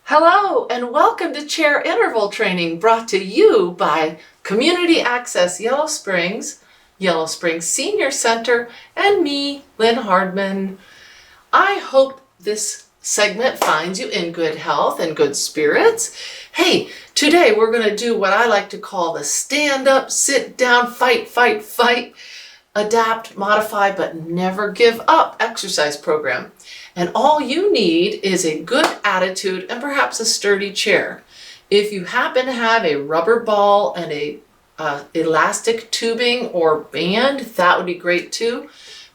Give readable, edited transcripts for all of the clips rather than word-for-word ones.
Hello and welcome to Chair Interval Training, brought to you by Community Access Yellow Springs Senior Center, and me, Lynn Hardman. I hope this segment finds you in good health and good spirits. Hey, today we're going to do what I like to call the stand up, sit down, fight, adapt, modify, but never give up exercise program. And all you need is a good attitude and perhaps a sturdy chair. If you happen to have a rubber ball and a elastic tubing or band, that would be great too.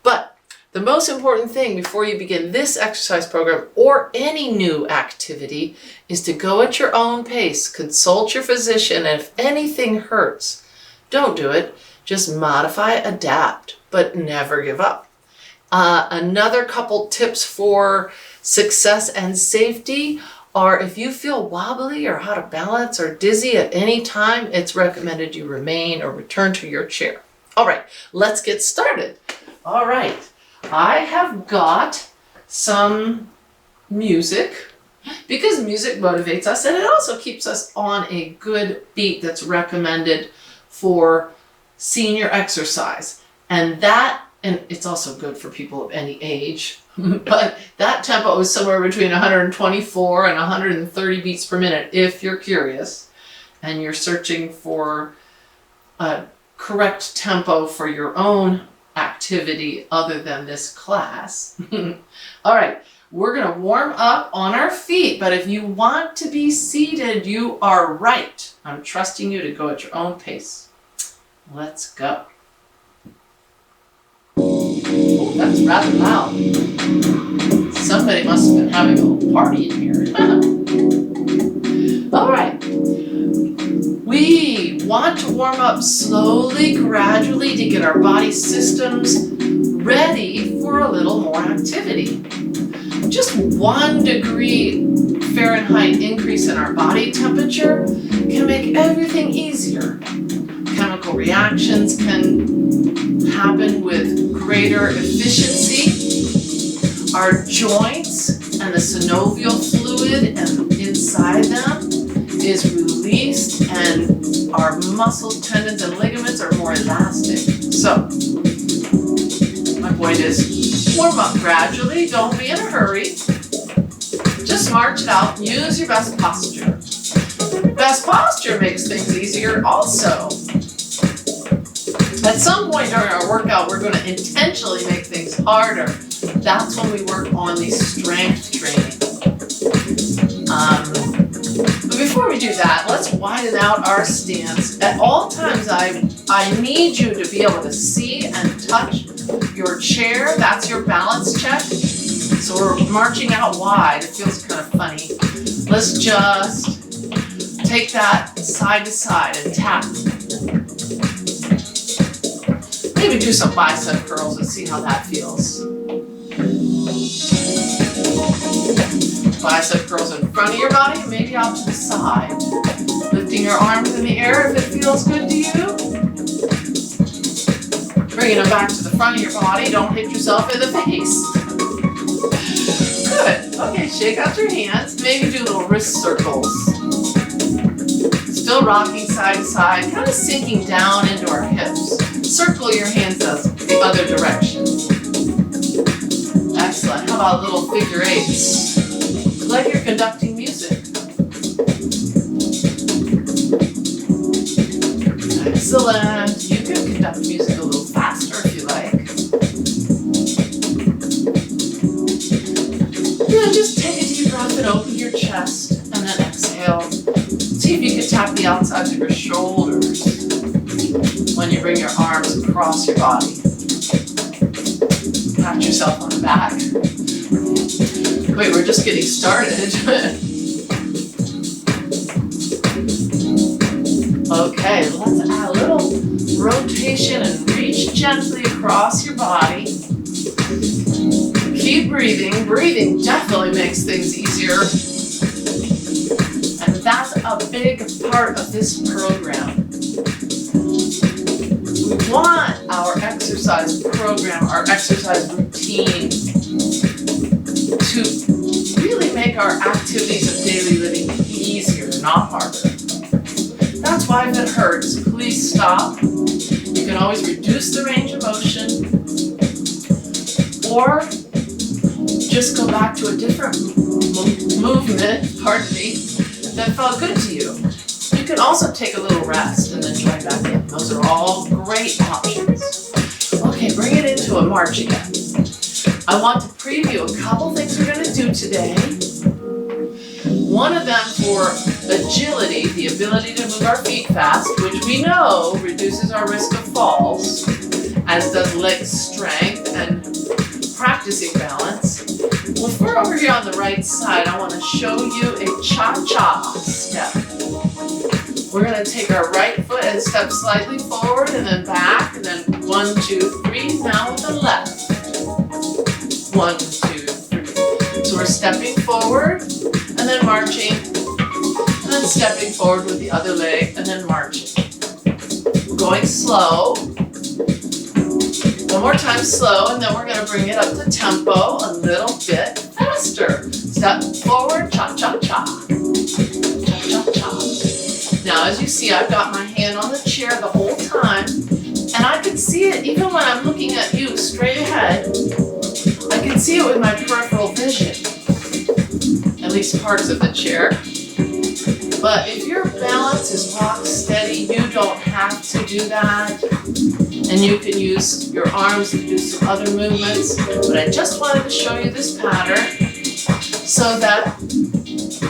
But the most important thing before you begin this exercise program or any new activity is to go at your own pace. Consult your physician, and if anything hurts, don't do it. Just modify, adapt, but never give up. Another couple tips for success and safety are if you feel wobbly or out of balance or dizzy at any time, it's recommended you remain or return to your chair. All right, let's get started. All right, I have got some music because music motivates us and it also keeps us on a good beat that's recommended for senior exercise. And it's also good for people of any age, but that tempo is somewhere between 124 and 130 beats per minute if you're curious and you're searching for a correct tempo for your own activity other than this class. All right, we're going to warm up on our feet, but if you want to be seated, you are right. I'm trusting you to go at your own pace. Let's go. Oh, that's rather loud. Somebody must have been having a little party in here. All right. We want to warm up slowly, gradually to get our body systems ready for a little more activity. Just 1 degree Fahrenheit increase in our body temperature can make everything easier. Chemical reactions can happen with greater efficiency. Our joints and the synovial fluid and inside them is released, and our muscles, tendons, and ligaments are more elastic. So, my point is, warm up gradually, don't be in a hurry. Just march it out, use your best posture. Best posture makes things easier also. At some point during our workout, we're going to intentionally make things harder. That's when we work on the strength training. But before we do that, let's widen out our stance. At all times, I need you to be able to see and touch your chair. That's your balance check. So we're marching out wide. It feels kind of funny. Let's just take that side to side and tap. Maybe do some bicep curls and see how that feels. Bicep curls in front of your body, maybe out to the side. Lifting your arms in the air if it feels good to you. Bringing them back to the front of your body. Don't hit yourself in the face. Good. Okay, shake out your hands. Maybe do little wrist circles. Still rocking side to side, kind of sinking down into our hips. Circle your hands the other direction. Excellent. How about little figure eights? Like you're conducting music. Excellent. You can conduct music a little faster if you like. Good. Just take a deep breath and open your chest and then exhale. See if you can tap the outsides of your shoulders when you bring your arms across your body. Pat yourself on the back. Wait, we're just getting started. Okay, let's add a little rotation and reach gently across your body. Keep breathing. Breathing definitely makes things easier. And that's a big part of this program. We want our exercise program, our exercise routine to really make our activities of daily living not harder. That's why if it hurts, please stop. You can always reduce the range of motion or just go back to a different movement, that felt good to you. You can also take a little rest and then join back in. Those are all great options. Okay, bring it into a march again. I want to preview a couple things we're going to do today. One of them for agility, the ability to move our feet fast, which we know reduces our risk of falls, as does leg strength and practicing balance. Well, if we're over here on the right side, I want to show you a cha-cha step. We're going to take our right foot and step slightly forward and then back, and then 1, 2, 3. Now with the left. 1, 2, 3. So we're stepping forward and then marching, and then stepping forward with the other leg and then marching. We're going slow. One more time slow, and then we're going to bring it up to tempo a little bit faster. Step forward, cha-cha-cha. Cha-cha-cha. Now as you see, I've got my hand on the chair the whole time, and I can see it even when I'm looking at you straight ahead. I can see it with my peripheral vision, at least parts of the chair. But if your balance is rock steady, you don't have to do that. And you can use your arms to do some other movements. But I just wanted to show you this pattern so that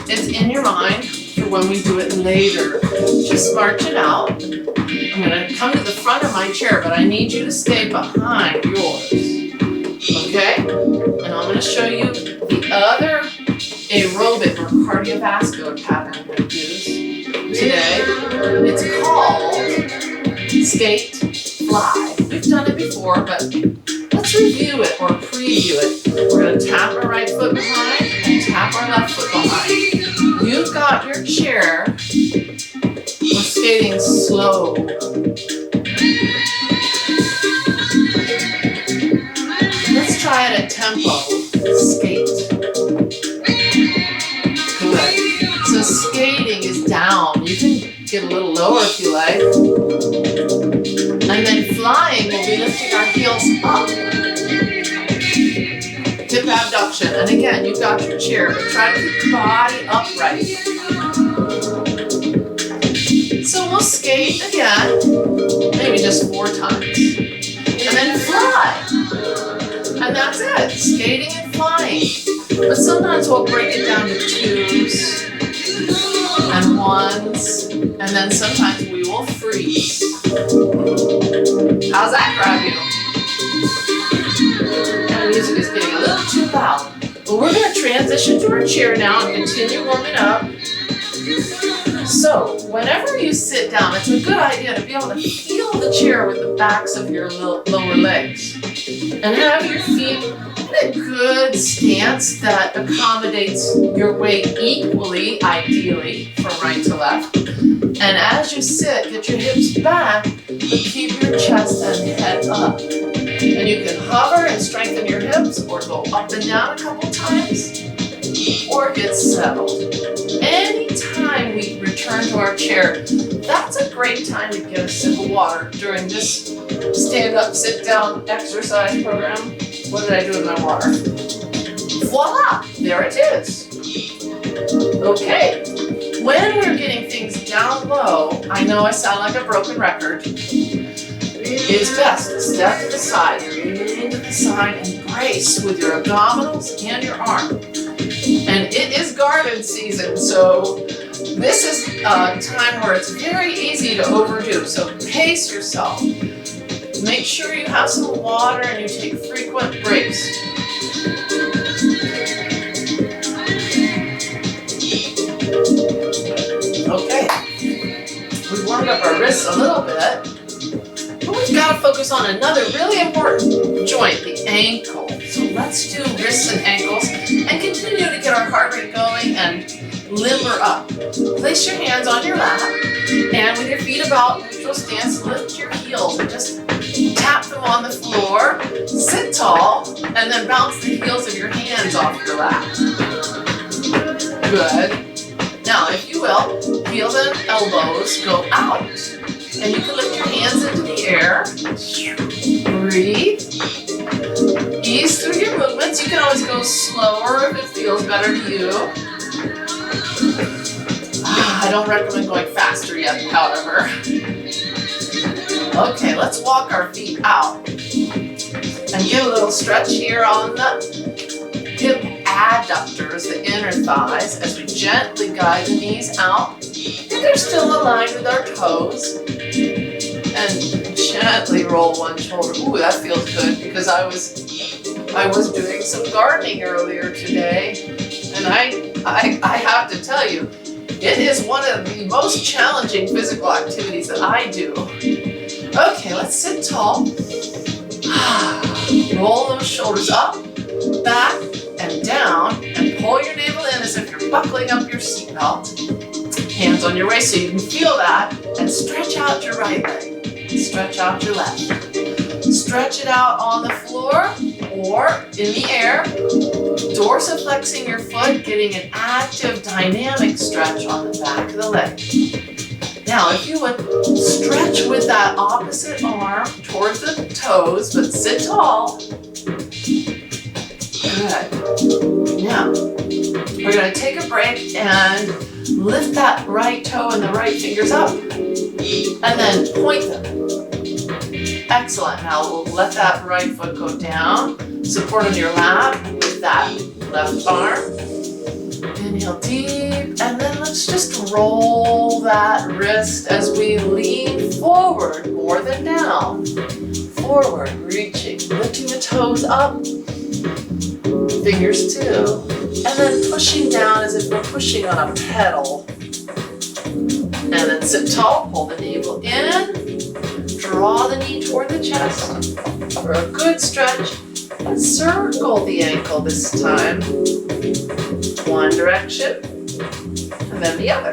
it's in your mind for when we do it later. Just march it out. I'm going to come to the front of my chair, but I need you to stay behind yours. Okay? And I'm going to show you the other aerobic or cardiovascular pattern I'm going to use today. It's called skate, fly. We've done it before, but let's review it or preview it. We're going to tap our right foot behind and tap our left foot behind. You've got your chair. We're skating slow. Let's try it at tempo. Skate. Good. So skating is down. You can get a little lower if you like. And then flying will be lifting our heels up. Hip abduction. And again, you've got your chair, but try to keep the body upright. So we'll skate again, maybe just 4 times. And then fly. And that's it, skating and flying. But sometimes we'll break it down to 2s and 1s, and then sometimes we will freeze. How's that grab you? And the music is getting a little too loud. But we're going to transition to our chair now and continue warming up. So, whenever you sit down, it's a good idea to be able to feel the chair with the backs of your lower legs. And have your feet in a good stance that accommodates your weight equally, ideally, from right to left. And as you sit, get your hips back, but keep your chest and head up. And you can hover and strengthen your hips, or go up and down a couple times, or get settled. Anytime we return to our chair, that's a great time to get a sip of water during this stand up, sit down exercise program. What did I do with my water? Voila, there it is. Okay, when we're getting things down low, I know I sound like a broken record. It's best to step to the side, lean to the side, and brace with your abdominals and your arm. And it is garden season, so this is a time where it's very easy to overdo. So pace yourself. Make sure you have some water and you take frequent breaks. Okay, we warmed up our wrists a little bit. But we've got to focus on another really important joint, the ankle. So let's do wrists and ankles and continue to get our heart rate going and limber up. Place your hands on your lap and with your feet about neutral stance, lift your heels and just tap them on the floor. Sit tall and then bounce the heels of your hands off your lap. Good. Now, if you will, heels and elbows go out. And you can lift your hands into the air. Breathe. Ease through your movements. You can always go slower if it feels better to you. I don't recommend going faster yet, however. Okay, let's walk our feet out. And give a little stretch here on the hip adductors, the inner thighs, as we gently guide the knees out. And they're still aligned with our toes. And gently roll one shoulder. Ooh, that feels good because I was doing some gardening earlier today. And I have to tell you, it is one of the most challenging physical activities that I do. Okay, let's sit tall. Roll those shoulders up, back, and down, and pull your navel in as if you're buckling up your seatbelt. Hands on your waist so you can feel that, and stretch out your right leg. Stretch out your left. Stretch it out on the floor or in the air. Dorsiflexing your foot, getting an active, dynamic stretch on the back of the leg. Now, if you would stretch with that opposite arm towards the toes, but sit tall. Good. Now, we're going to take a break and lift that right toe and the right fingers up, and then point them. Excellent. Now, we'll let that right foot go down. Support on your lap with that left arm. Inhale deep, and then let's just roll that wrist as we lean forward more than down. Forward, reaching, lifting the toes up, fingers too, and then pushing down as if we're pushing on a pedal. And then sit tall, pull the navel in, draw the knee toward the chest for a good stretch, and circle the ankle this time. One direction, and then the other.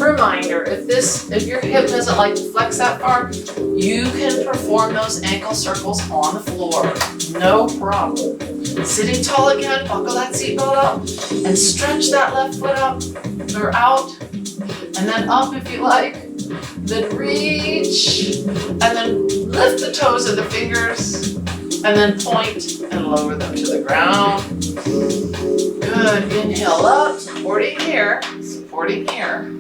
Reminder, if your hip doesn't like to flex that far, you can perform those ankle circles on the floor. No problem. Sitting tall again, buckle that seatbelt up, and stretch that left foot up, or out, and then up if you like. Then reach, and then lift the toes and the fingers, and then point and lower them to the ground. Good. Inhale up, supporting here, supporting here.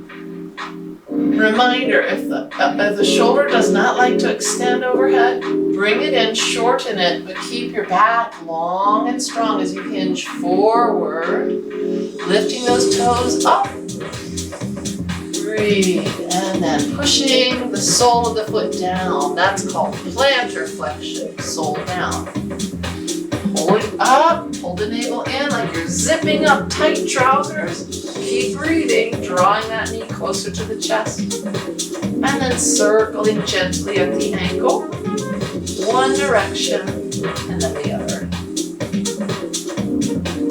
Reminder, if the shoulder does not like to extend overhead, bring it in, shorten it, but keep your back long and strong as you hinge forward, lifting those toes up. Breathe, and then pushing the sole of the foot down. That's called plantar flexion, sole down. Pull it up, pull the navel in like you're zipping up tight trousers. Keep breathing, drawing that knee closer to the chest. And then circling gently at the ankle. One direction, and then the other.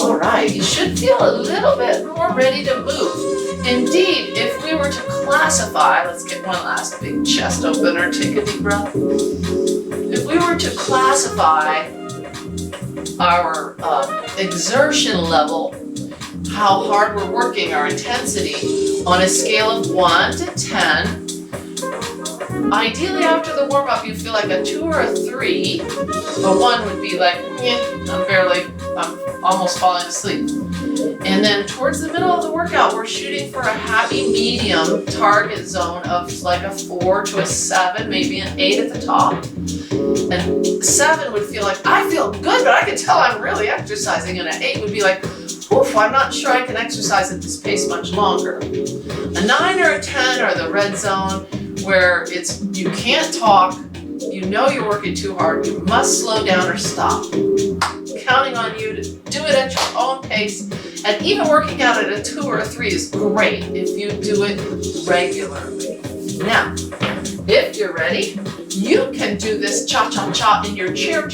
All right, you should feel a little bit more ready to move. Indeed, if we were to classify, let's get one last big chest opener, take a deep breath. If we were to classify our exertion level, how hard we're working, our intensity, on a scale of 1 to 10. Ideally, after the warm-up, you feel like a 2 or a 3. A 1 would be like, I'm almost falling asleep. And then towards the middle of the workout, we're shooting for a happy medium target zone of like a 4 to a 7, maybe an 8 at the top. And 7 would feel like, I feel good, but I can tell I'm really exercising. And an 8 would be like, oof, I'm not sure I can exercise at this pace much longer. A 9 or a 10 are the red zone, where it's you can't talk, you know you're working too hard, you must slow down or stop. Counting on you to do it at your own pace, and even working out at a 2 or a 3 is great if you do it regularly. Now, if you're ready, you can do this cha-cha-cha in your chair,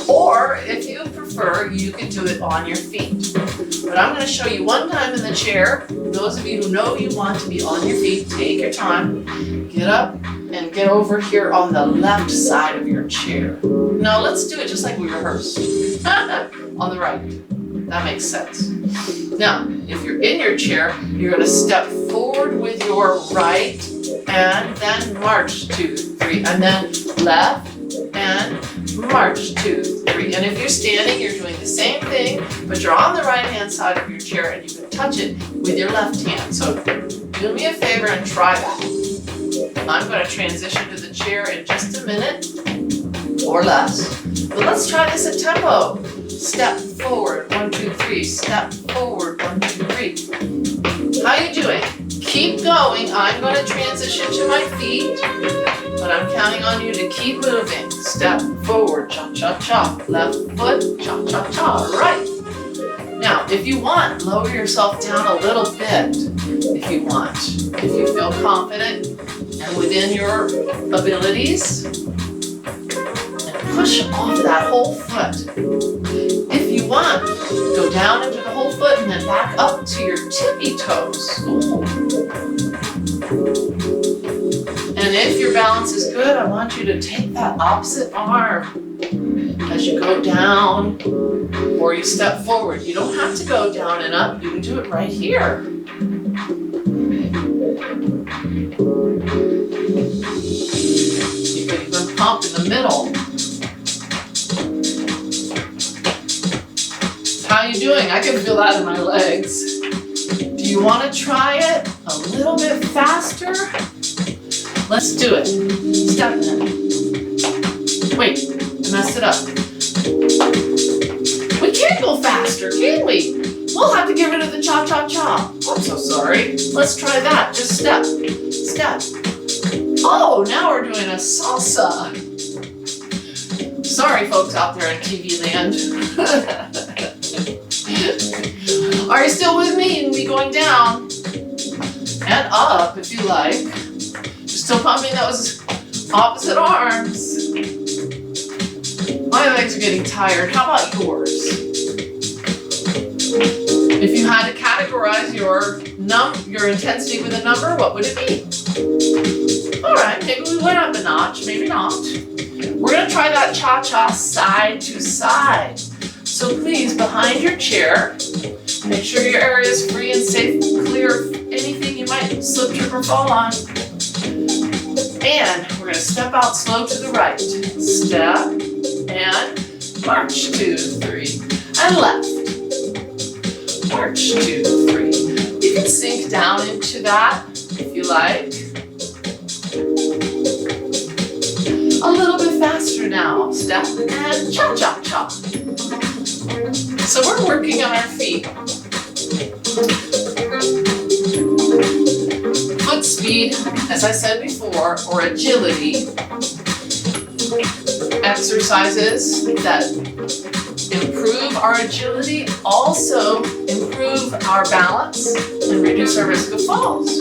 or if you prefer, you can do it on your feet. But I'm going to show you one time in the chair. Those of you who know you want to be on your feet, take your time, get up, and get over here on the left side of your chair. Now let's do it just like we rehearsed. On the right. That makes sense. Now, if you're in your chair, you're going to step forward with your right and then march 2, 3, and then left and march 2, 3. And if you're standing, you're doing the same thing, but you're on the right-hand side of your chair and you can touch it with your left hand. So do me a favor and try that. I'm going to transition to the chair in just a minute or less. But let's try this at tempo. Step forward, 1, 2, 3. Step forward, 1, 2, 3. How you doing? Keep going. I'm going to transition to my feet, but I'm counting on you to keep moving. Step forward, cha-cha-cha. Left foot, cha-cha-cha. Right. Now, if you want, lower yourself down a little bit if you want. If you feel confident and within your abilities, and push off that whole foot. If you want, go down into the whole foot and then back up to your tippy toes. Ooh. And if your balance is good, I want you to take that opposite arm as you go down or you step forward. You don't have to go down and up. You can do it right here. You can even pump in the middle. How you doing? I can feel that in my legs. Do you want to try it a little bit faster? Let's do it. Step in. Wait, I messed it up. We can't go faster, can we? We'll have to get rid of the cha-cha-cha. I'm so sorry. Let's try that. Just step, step. Oh, now we're doing a salsa. Sorry, folks out there in TV land. Are you still with me? You can be going down and up if you like. You're still pumping those opposite arms. My legs are getting tired. How about yours? If you had to categorize your intensity with a number, what would it be? All right, maybe we went up a notch, maybe not. We're going to try that cha-cha side to side. So please, behind your chair, make sure your area is free and safe, clear of anything you might slip, trip, or fall on. And we're going to step out slow to the right. Step and march 2, 3. And left. March 2, 3. You can sink down into that if you like. A little bit faster now. Step and cha-cha-cha. So we're working on our feet. Foot speed, as I said before, or agility. Exercises that improve our agility also improve our balance and reduce our risk of falls.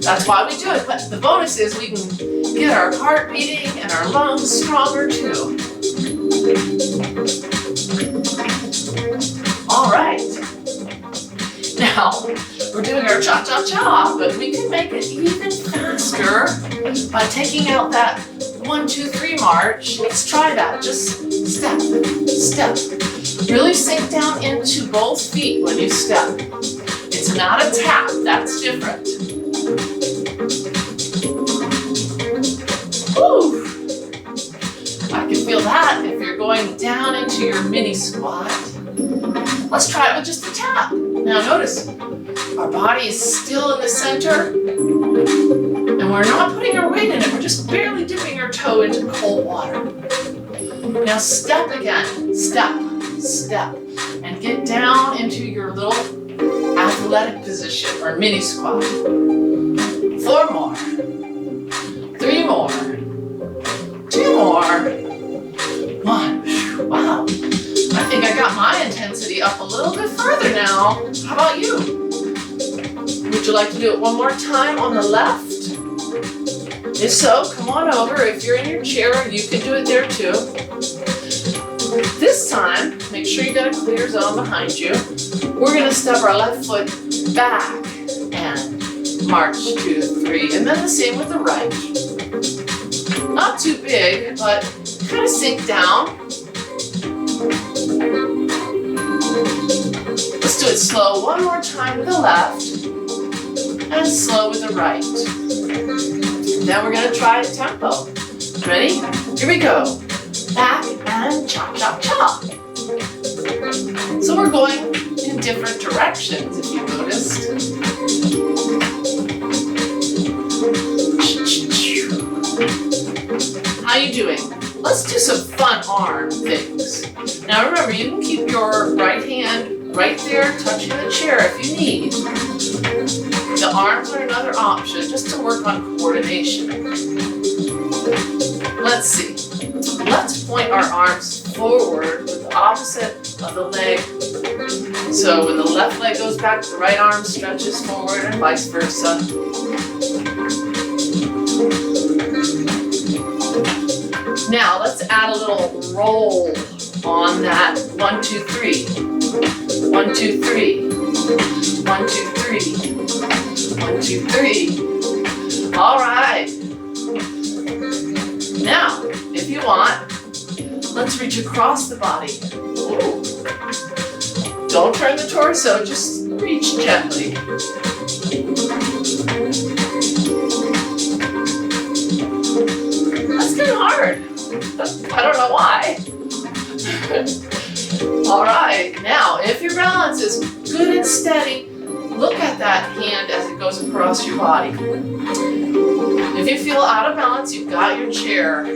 That's why we do it. But the bonus is we can get our heart beating and our lungs stronger too. All right. Now, we're doing our cha-cha-cha, but we can make it even faster by taking out that 1, 2, 3 march. Let's try that. Just step, step. Really sink down into both feet when you step. It's not a tap, that's different. Whew. I can feel that if you're going down into your mini squat. Let's try it with just a tap. Now notice, our body is still in the center, and we're not putting our weight in it, we're just barely dipping our toe into cold water. Now step again, step, step, and get down into your little athletic position, or mini squat. 4 more, 3 more, 2 more, 1. Wow. I think I got my intensity up a little bit further now. How about you? Would you like to do it one more time on the left? If so, come on over. If you're in your chair, you can do it there too. This time, make sure you got a clear zone behind you. We're going to step our left foot back and march 2, 3. And then the same with the right. Not too big, but kind of sink down. it slow one more time with the left and slow with the right. Then we're going to try tempo. Ready? Here we go. Back and cha-cha-cha. So we're going in different directions, if you noticed. How you doing? Let's do some fun arm things. Now remember, you can keep your right hand right there touching the chair if you need. The arms are another option just to work on coordination. Let's see. Let's point our arms forward with the opposite of the leg. So when the left leg goes back, the right arm stretches forward and vice versa. Now let's add a little roll on that. 1, 2, 3. 1, 2, 3. 1, 2, 3. 1, 2, 3. All right. Now, if you want, let's reach across the body. Ooh. Don't turn the torso, just reach gently. That's kind of hard. I don't know why. All right, now if your balance is good and steady, look at that hand as it goes across your body. If you feel out of balance, you've got your chair.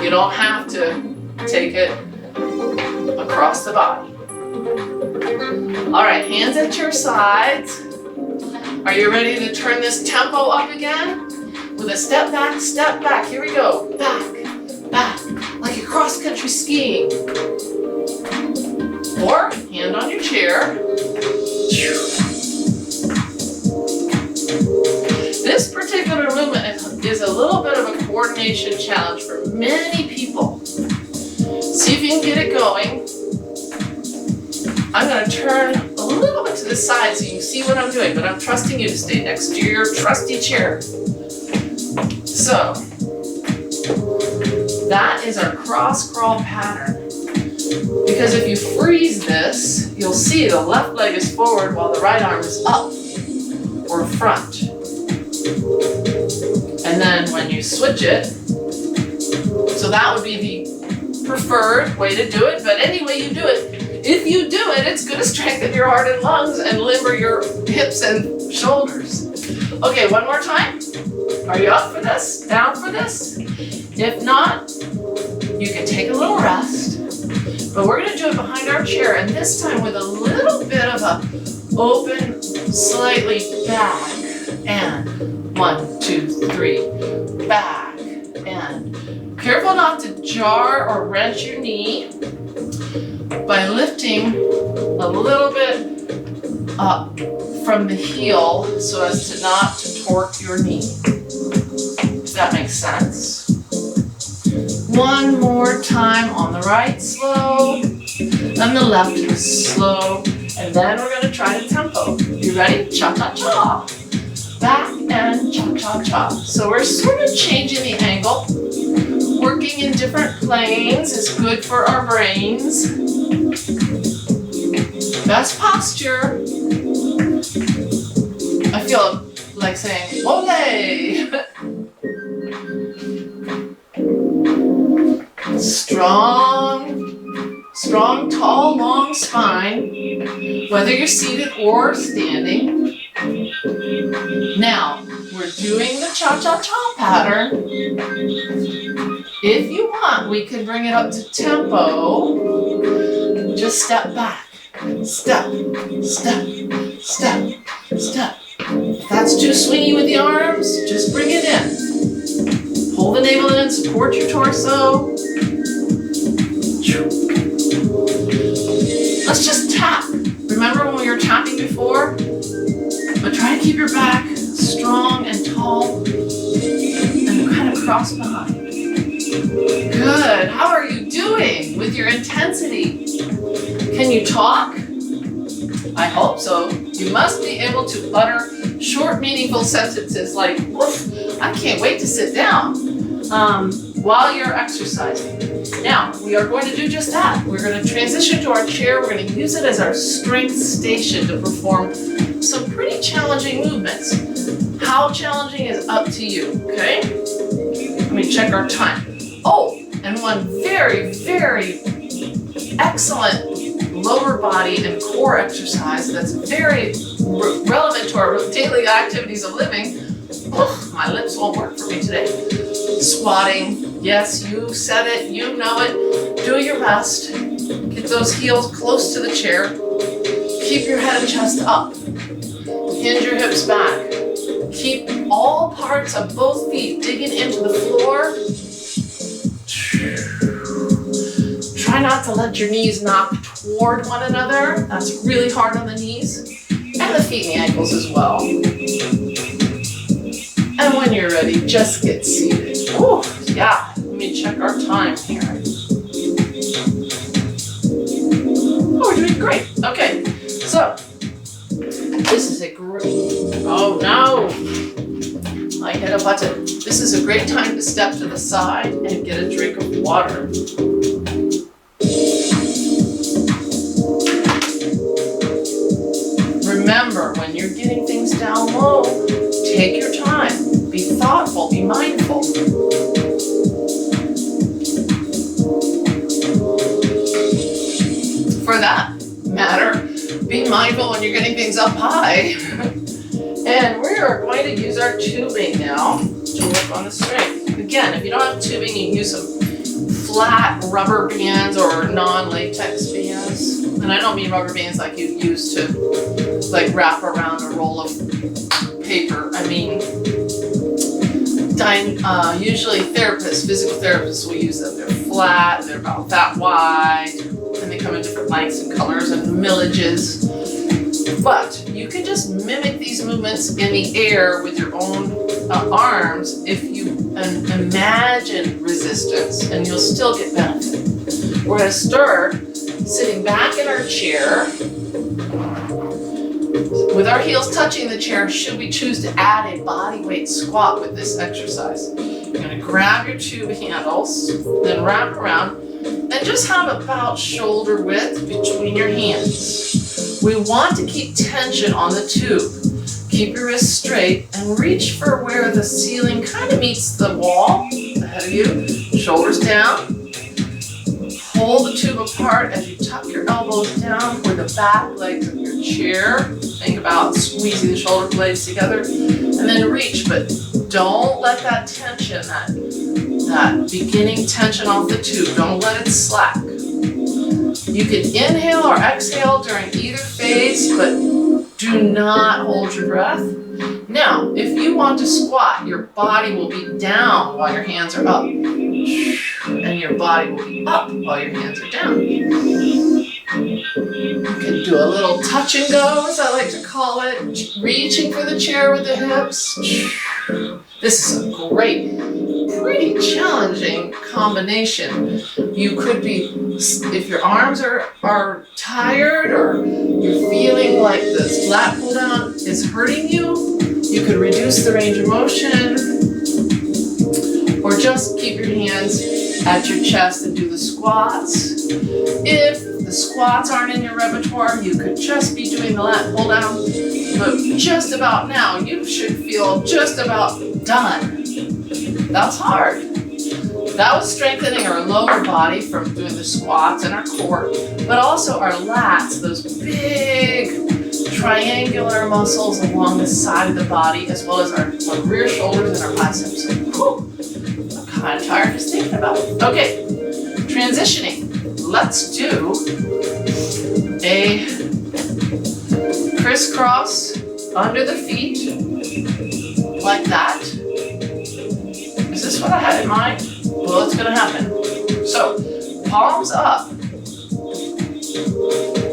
You don't have to take it across the body. All right, hands at your sides. Are you ready to turn this tempo up again? With a step back, here we go. Back, like you're cross-country skiing. Or hand on your chair. This particular movement is a little bit of a coordination challenge for many people. See if you can get it going. I'm going to turn a little bit to the side so you can see what I'm doing, but I'm trusting you to stay next to your trusty chair. So, that is our cross crawl pattern. Because if you freeze this, you'll see the left leg is forward while the right arm is up or front. And then when you switch it, so that would be the preferred way to do it, but any way you do it, if you do it, it's going to strengthen your heart and lungs and limber your hips and shoulders. Okay, one more time. Are you up for this? Down for this? If not, you can take a little rest, but we're going to do it behind our chair, and this time with a little bit of a open, slightly back, and 1, 2, 3, back, and careful not to jar or wrench your knee by lifting a little bit up from the heel so as to not to torque your knee. If that makes sense. One more time on the right, slow, and the left is slow, and then we're going to try the tempo. You ready? Cha-cha-cha. Back and cha-cha-cha. So we're sort of changing the angle. Working in different planes is good for our brains. Best posture. I feel like saying, ole! Strong, tall, long spine, whether you're seated or standing. Now, we're doing the cha-cha-cha pattern. If you want, we can bring it up to tempo. Just step back. Step, step, step, step. If that's too swingy with the arms, just bring it in. Pull the navel in, support your torso. Let's just tap. Remember when we were tapping before? But try to keep your back strong and tall and kind of cross behind. Good. How are you doing with your intensity? Can you talk? I hope so. You must be able to utter short, meaningful sentences like, "Woof, I can't wait to sit down." while you're exercising. Now, we are going to do just that. We're going to transition to our chair. We're going to use it as our strength station to perform some pretty challenging movements. How challenging is up to you, okay? Let me check our time. Oh, and one very, very excellent lower body and core exercise that's very relevant to our daily activities of living. Oh, my lips won't work for me today. Squatting. Yes, you said it, you know it. Do your best. Get those heels close to the chair. Keep your head and chest up. Hinge your hips back. Keep all parts of both feet digging into the floor. Try not to let your knees knock toward one another. That's really hard on the knees. And the feet and the ankles as well. And when you're ready, just get seated. Oh, yeah. Let me check our time here. Oh, we're doing great. Okay, so this is a great, oh no, I hit a button. This is a great time to step to the side and get a drink of water. Remember, when you're getting things down low, take your time. Be thoughtful, be mindful. For that matter, be mindful when you're getting things up high. And we are going to use our tubing now to work on the strength. Again, if you don't have tubing, you can use some flat rubber bands or non-latex bands. And I don't mean rubber bands like you use to like wrap around a roll of paper. I mean, usually therapists, physical therapists will use them. They're flat, they're about that wide, and they come in different lengths and colors and millages. But you can just mimic these movements in the air with your own arms if you imagine resistance, and you'll still get benefit. We're going to start sitting back in our chair with our heels touching the chair. Should we choose to add a body weight squat with this exercise? You're going to grab your tube handles, then wrap around, and just have about shoulder width between your hands. We want to keep tension on the tube. Keep your wrists straight and reach for where the ceiling kind of meets the wall ahead of you. Shoulders down. Pull the tube apart as you tuck your elbows down toward the back legs of your chair. Think about squeezing the shoulder blades together and then reach, but don't let that tension, that beginning tension off the tube, don't let it slack. You can inhale or exhale during either phase, but do not hold your breath. Now, if you want to squat, your body will be down while your hands are up. And your body will be up while your hands are down. You can do a little touch and go, as I like to call it, reaching for the chair with the hips. This is a great, pretty challenging combination. You could be, if your arms are tired or you're feeling like this lat pull down is hurting you, you could reduce the range of motion or just keep your hands at your chest and do the squats. If the squats aren't in your repertoire, you could just be doing the lat pull down. But just about now, you should feel just about done. That's hard. That was strengthening our lower body from doing the squats and our core, but also our lats, those big triangular muscles along the side of the body, as well as our rear shoulders and our biceps. Whew. I'm kind of tired just thinking about it. Okay, transitioning. Let's do a crisscross under the feet, like that. Is this what I had in mind? Well, it's gonna happen. So, palms up.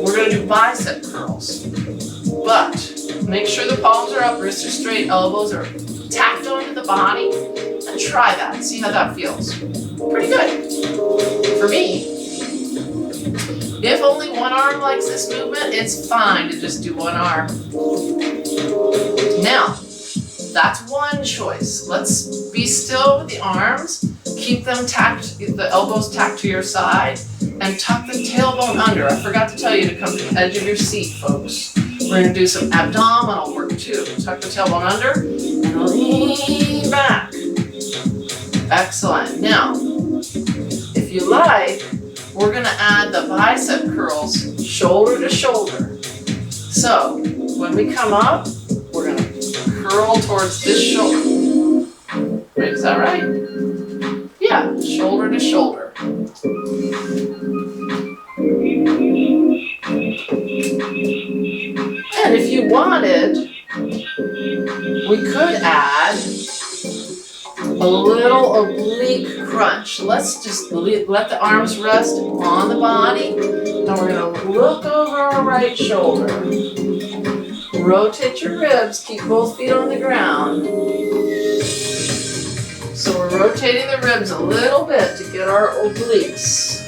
We're gonna do bicep curls. But make sure the palms are up, wrists are straight, elbows are tacked onto the body. And try that, see how that feels. Pretty good. For me, if only one arm likes this movement, it's fine to just do one arm. Now, that's one choice. Let's be still with the arms. keep them tacked, the elbows tacked to your side, and tuck the tailbone under. I forgot to tell you to come to the edge of your seat, folks. We're gonna do some abdominal work too. Tuck the tailbone under and lean back. Excellent. Now, if you like, we're gonna add the bicep curls shoulder to shoulder. So, when we come up, we're gonna curl towards this shoulder. Wait, is that right? Yeah, shoulder to shoulder. And if you wanted, we could add a little oblique crunch. Let's just let the arms rest on the body, and we're gonna look over our right shoulder. Rotate your ribs, keep both feet on the ground. So we're rotating the ribs a little bit to get our obliques.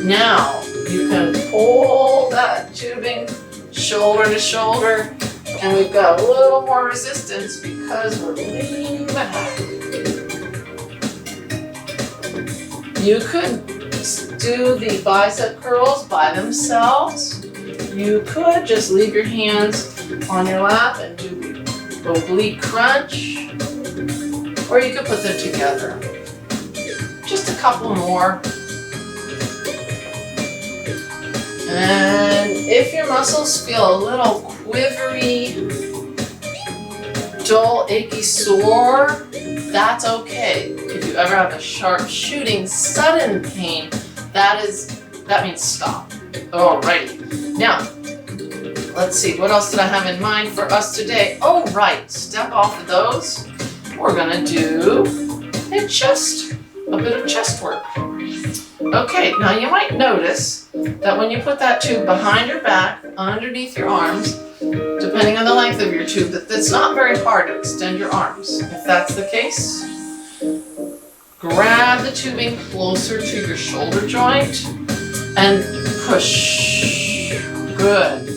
Now, you can pull that tubing shoulder to shoulder, and we've got a little more resistance because we're leaning back. You could do the bicep curls by themselves. You could just leave your hands on your lap and do the oblique crunch, or you could put them together. Just a couple more. And if your muscles feel a little quivery, dull, achy, sore, that's okay. If you ever have a sharp shooting, sudden pain, that means stop. Alrighty. Now, let's see, what else did I have in mind for us today? Oh, right, step off of those. We're gonna do a bit of chest work. Okay, now you might notice that when you put that tube behind your back, underneath your arms, depending on the length of your tube, that it's not very hard to extend your arms. If that's the case, grab the tubing closer to your shoulder joint and push. Good.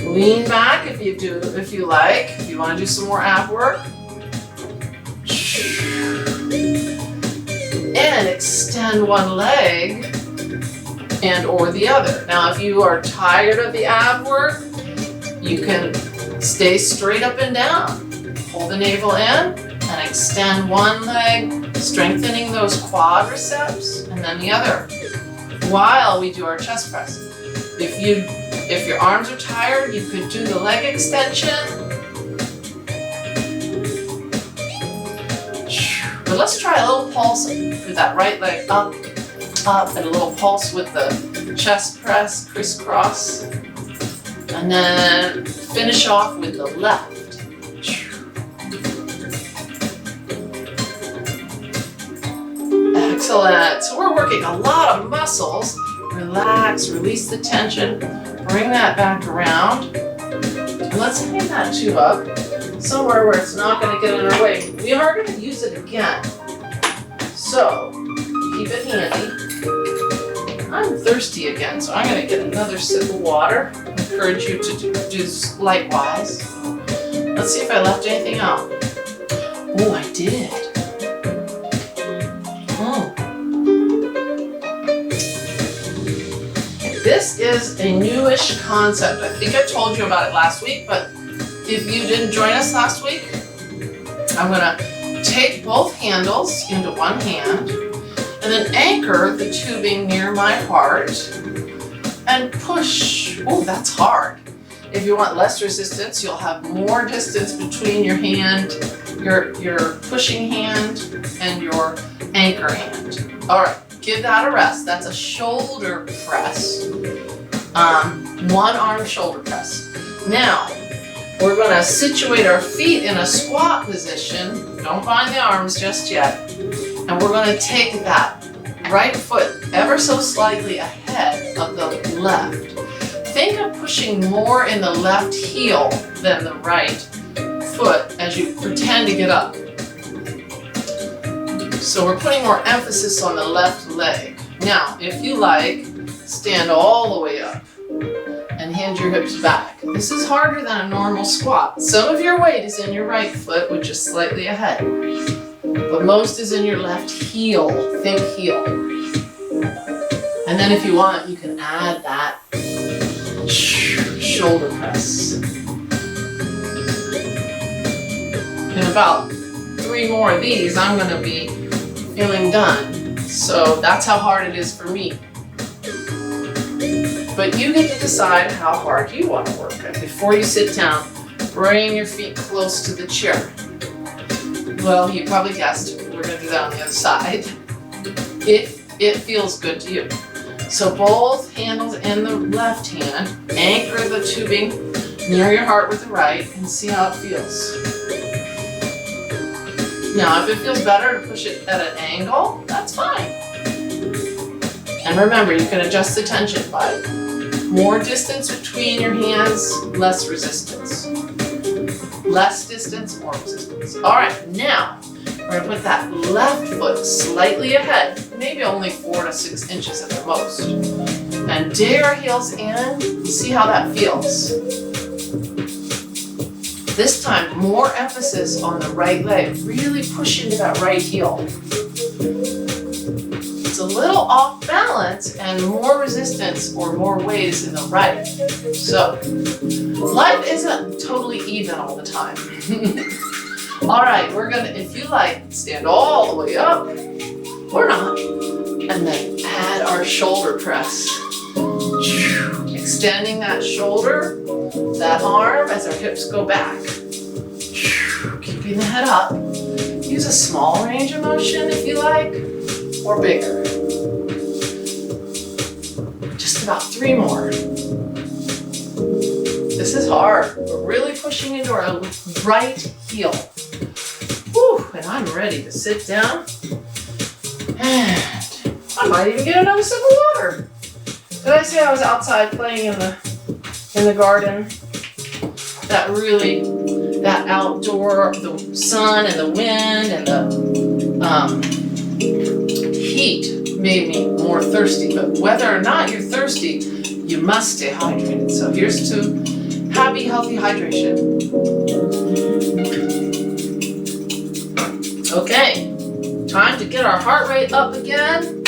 Lean back if you like. If you want to do some more ab work. And extend one leg and or the other. Now, if you are tired of the ab work, you can stay straight up and down. Pull the navel in and extend one leg, strengthening those quadriceps, and then the other, while we do our chest press. If your arms are tired, you could do the leg extension. But let's try a little pulse with that right leg up, up, and a little pulse with the chest press, crisscross. And then finish off with the left. Excellent. So we're working a lot of muscles. Relax, release the tension, bring that back around. And let's hang that tube up somewhere where it's not going to get in our way. We are going to use it again. So keep it handy. I'm thirsty again, so I'm going to get another sip of water. I encourage you to do likewise. Let's see if I left anything out. Oh, I did. This is a newish concept. I think I told you about it last week, but if you didn't join us last week, I'm going to take both handles into one hand and then anchor the tubing near my heart and push. Oh, that's hard. If you want less resistance, you'll have more distance between your hand, your pushing hand, and your anchor hand. All right, give that a rest. That's a shoulder press. One arm shoulder press. Now, we're going to situate our feet in a squat position. Don't bind the arms just yet. And we're going to take that right foot ever so slightly ahead of the left. Think of pushing more in the left heel than the right foot as you pretend to get up. So we're putting more emphasis on the left leg. Now, if you like, stand all the way up and hinge your hips back. This is harder than a normal squat. Some of your weight is in your right foot, which is slightly ahead. but most is in your left heel. Think heel. And then if you want, you can add that shoulder press. In about 3 more of these, I'm going to be feeling done. So that's how hard it is for me. But you get to decide how hard you want to work. And before you sit down, bring your feet close to the chair. Well, you probably guessed we're going to do that on the other side. If it feels good to you. So both handles in the left hand, anchor the tubing near your heart with the right and see how it feels. Now, if it feels better to push it at an angle, that's fine. And remember, you can adjust the tension by more distance between your hands, less resistance. Less distance, more resistance. All right, now we're gonna put that left foot slightly ahead, maybe only 4 to 6 inches at the most. And dig our heels in, see how that feels. This time, more emphasis on the right leg. Really push into that right heel. It's a little off balance and more resistance or more weight is in the right. So, life isn't totally even all the time. All right, we're gonna, if you like, stand all the way up or not, and then add our shoulder press. Extending that shoulder, that arm as our hips go back. Keeping the head up. Use a small range of motion if you like, or bigger. Just about 3 more. This is hard. We're really pushing into our right heel. Whew, and I'm ready to sit down. And I might even get another sip of water. Did I say I was outside playing in the garden? That outdoor, the sun and the wind and the heat made me more thirsty. But whether or not you're thirsty, you must stay hydrated. So here's to happy, healthy hydration. Okay, time to get our heart rate up again.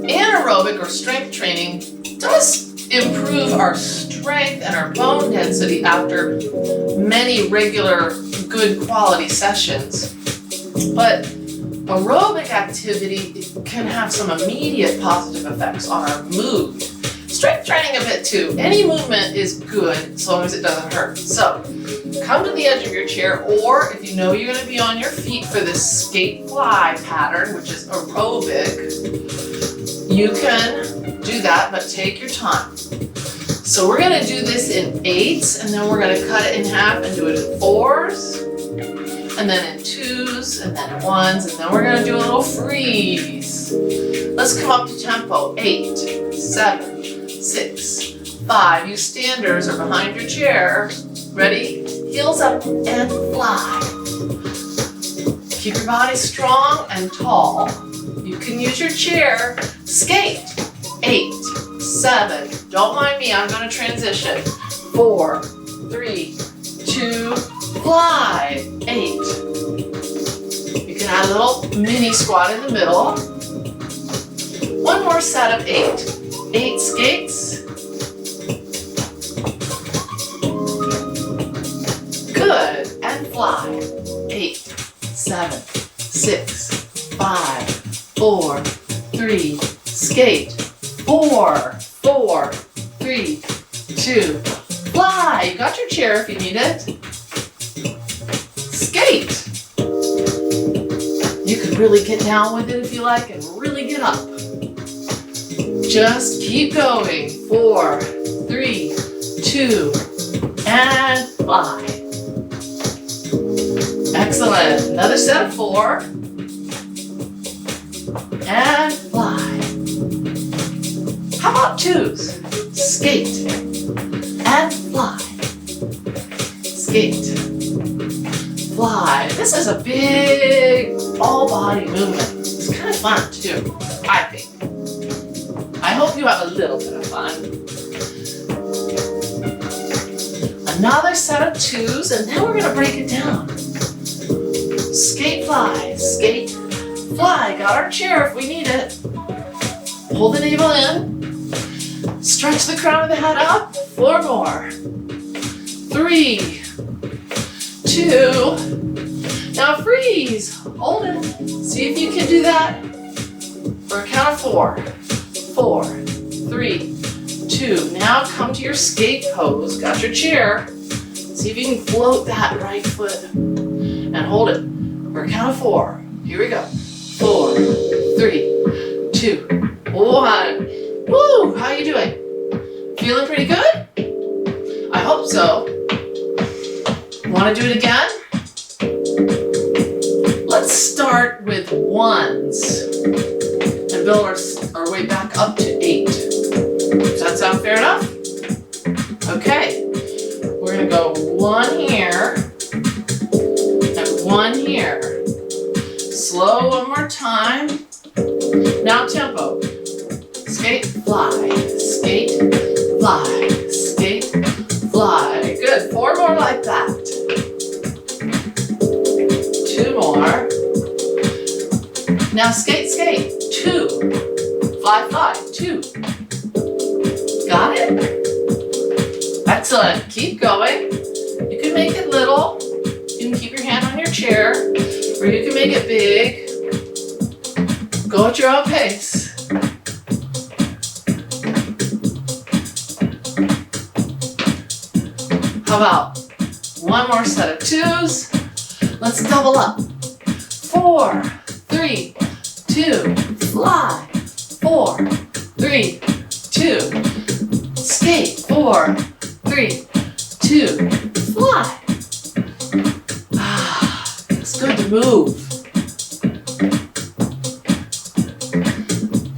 Anaerobic or strength training does improve our strength and our bone density after many regular good quality sessions. But aerobic activity can have some immediate positive effects on our mood. Strength training a bit too. Any movement is good as long as it doesn't hurt. So come to the edge of your chair, or if you know you're going to be on your feet for this skate fly pattern, which is aerobic, you can do that, but take your time. So we're going to do this in 8s, and then we're going to cut it in half and do it in 4s, and then in 2s, and then in 1s, and then we're going to do a little freeze. Let's come up to tempo. 8, 7, 6, 5. You standers are behind your chair. Ready? Heels up and fly. Keep your body strong and tall. You can use your chair. Skate. 8, 7. Don't mind me, I'm going to transition. 4, 3, 2, fly. 8. You can add a little mini squat in the middle. One more set of 8. 8 skates. Good, and fly. 8, 7, 6, 5, 4, 3, skate. 4, 4, 3, 2, fly. You got your chair if you need it. Skate. You could really get down with it if you like and really get up. Just keep going. 4, 3, 2, and fly. Excellent. Another set of 4. And fly. How about 2s? Skate. And fly. Skate. Fly. This is a big all-body movement. It's kind of fun too, I think. I hope you have a little bit of fun. Another set of 2s, and then we're going to break it down. Skate, fly, skate, fly. Got our chair if we need it. Pull the navel in. Stretch the crown of the head up. 4 more. 3, 2. Now freeze. Hold it. See if you can do that for a count of 4. 4, 3, 2. Now come to your skate pose. Got your chair. See if you can float that right foot and hold it for a count of 4. Here we go. 4, 3, 2, 1. Woo! How you doing? Feeling pretty good? I hope so. Want to do it again? Let's start with 1s and build our way back up to 8. Does that sound fair enough? Okay. We're going to go 1 here and 1 here. Slow one more time. Now tempo. Skate, fly, skate, fly, skate, fly. Good. 4 more like that. 2 more. Now skate, skate. 2. Fly, fly. 2. Got it? Excellent. Keep going. You can make it little. You can keep your hand on your chair, or you can make it big. Go at your own pace. How about 1 more set of 2s? Let's double up. 4, 3, 2, fly. 4, 3, 2, skate. 4, 3, 2, fly. It's good to move.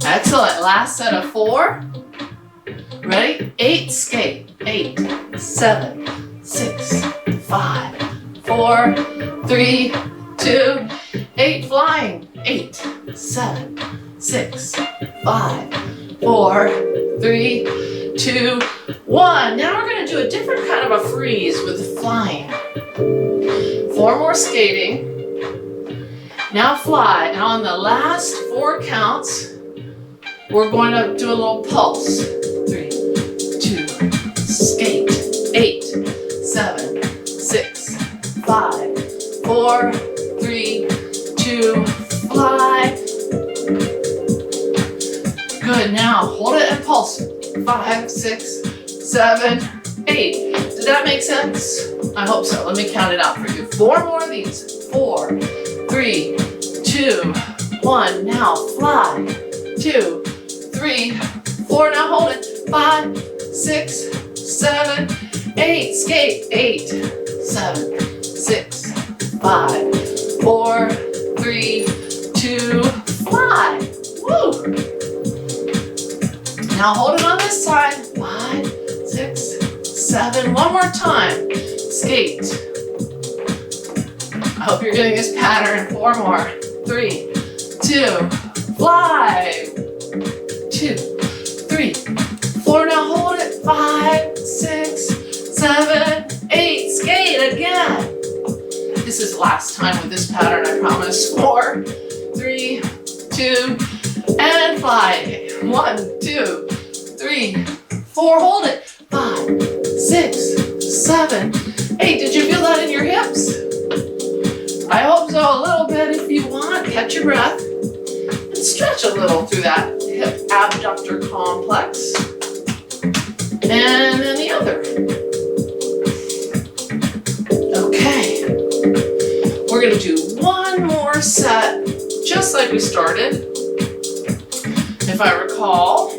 Excellent. Last set of 4. Ready? 8, skate. 8, 7, 6, 5, 4, 3, 2, 8, flying. 8, 7, 6, 5, 4, 3, 2, 1. Now we're going to do a different kind of a freeze with flying. 4 more skating. Now fly. And on the last 4 counts, we're going to do a little pulse. 3, 2, skate. 8, 7, 6, 5, 4, 3, 2, fly. Good. Now hold it and pulse. 5, 6, 7, 8. Did that make sense? I hope so. Let me count it out for you. 4 more of these. 4, 3, 2, 1. Now fly. 2, 3, 4. Now hold it. 5, 6, 7, 8. Skate. 8, 7, 6, 5, 4, 3, 2, fly. Woo! Now hold it on this side. 5, 6, 7. 1 more time. Skate. I hope you're getting this pattern. 4 more. 3, 2, fly. 2, 3, 4. Now hold it. 5, 6, 7, 8. Skate again. This is last time with this pattern, I promise. 4, 3, 2, and fly. 1, 2, 3, 4. Hold it. 5, 6, 7, 8. Did you feel that in your hips? I hope so. A little bit if you want. Catch your breath and stretch a little through that hip abductor complex. And then the other. Okay. We're going to do 1 more set, just like we started. If I recall,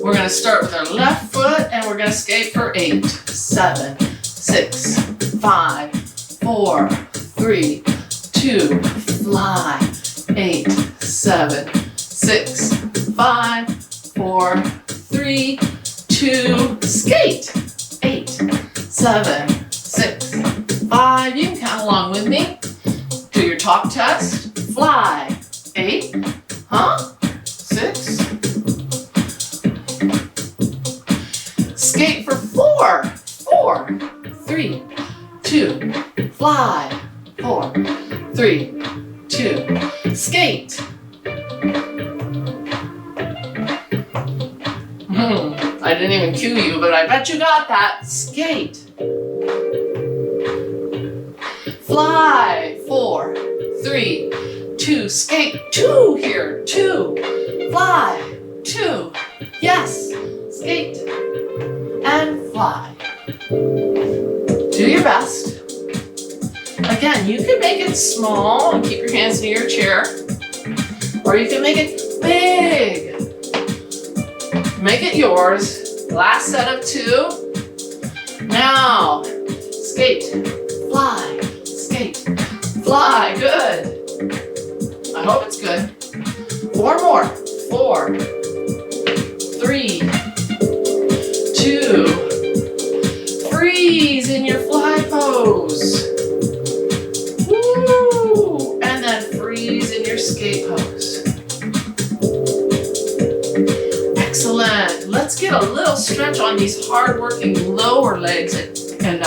we're going to start with our left foot and we're going to skate for 8, 7, 6, 5, 4, 3, 2, fly. 8, 7, 6, 5, 4, 3, 2, skate. 8, 7, 6, 5. You can count along with me. Do your talk test. Fly. 8, 6. Skate for 4, 4, 3, 2, fly. 4, 3, 2, skate. I didn't even cue you, but I bet you got that. Skate. Fly. 4, 3, 2, skate. 2 here. 2. Fly. 2. Yes. Skate. And fly. Do your best. Again, you can make it small and keep your hands near your chair, or you can make it big. Make it yours. Last set of 2. Now, skate, fly, skate, fly. Good. I hope it's good. 4 more. 4, 3, 2. Freeze in your fly pose. Woo! And then freeze in your skate pose. Excellent. Let's get a little stretch on these hard-working lower legs and